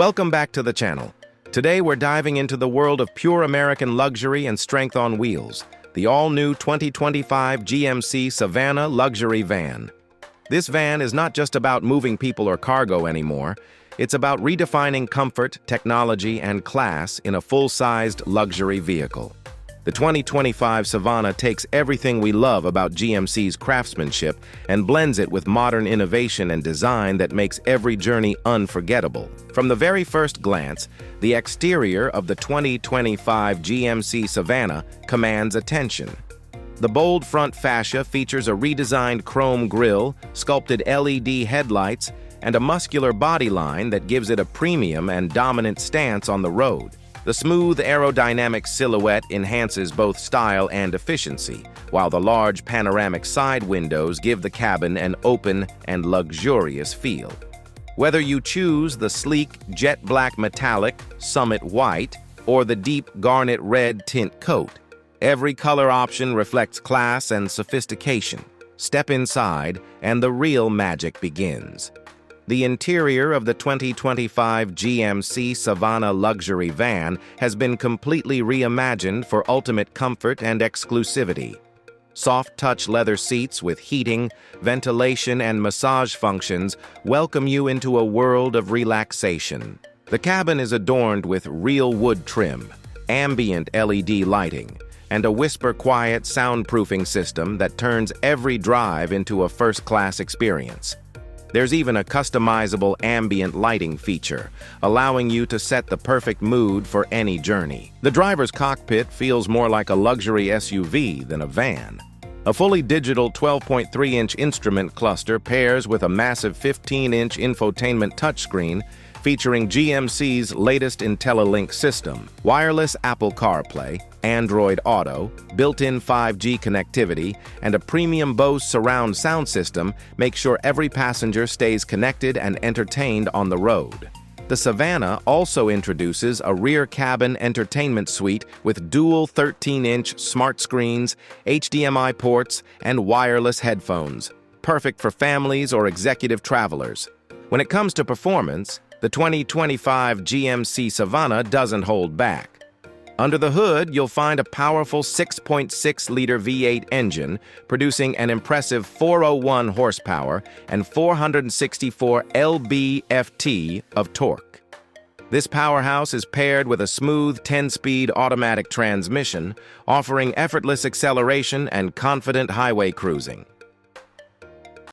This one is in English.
Welcome back to the channel. Today we're diving into the world of pure American luxury and strength on wheels, the all-new 2025 GMC Savana Luxury van. This van is not just about moving people or cargo anymore. It's about redefining comfort, technology, and class in a full-sized luxury vehicle. The 2025 Savana takes everything we love about GMC's craftsmanship and blends it with modern innovation and design that makes every journey unforgettable. From the very first glance, the exterior of the 2025 GMC Savana commands attention. The bold front fascia features a redesigned chrome grille, sculpted LED headlights, and a muscular body line that gives it a premium and dominant stance on the road. The smooth aerodynamic silhouette enhances both style and efficiency, while the large panoramic side windows give the cabin an open and luxurious feel. Whether you choose the sleek jet black metallic, summit white, or the deep garnet red tint coat, every color option reflects class and sophistication. Step inside, and the real magic begins. The interior of the 2025 GMC Savana Luxury van has been completely reimagined for ultimate comfort and exclusivity. Soft-touch leather seats with heating, ventilation, and massage functions welcome you into a world of relaxation. The cabin is adorned with real wood trim, ambient LED lighting, and a whisper-quiet soundproofing system that turns every drive into a first-class experience. There's even a customizable ambient lighting feature, allowing you to set the perfect mood for any journey. The driver's cockpit feels more like a luxury SUV than a van. A fully digital 12.3-inch instrument cluster pairs with a massive 15-inch infotainment touchscreen featuring GMC's latest IntelliLink system, wireless Apple CarPlay, Android Auto, built-in 5G connectivity, and a premium Bose surround sound system make sure every passenger stays connected and entertained on the road. The Savana also introduces a rear cabin entertainment suite with dual 13-inch smart screens, HDMI ports, and wireless headphones, perfect for families or executive travelers. When it comes to performance, the 2025 GMC Savana doesn't hold back. Under the hood, you'll find a powerful 6.6-liter V8 engine producing an impressive 401 horsepower and 464 lb-ft of torque. This powerhouse is paired with a smooth 10-speed automatic transmission, offering effortless acceleration and confident highway cruising.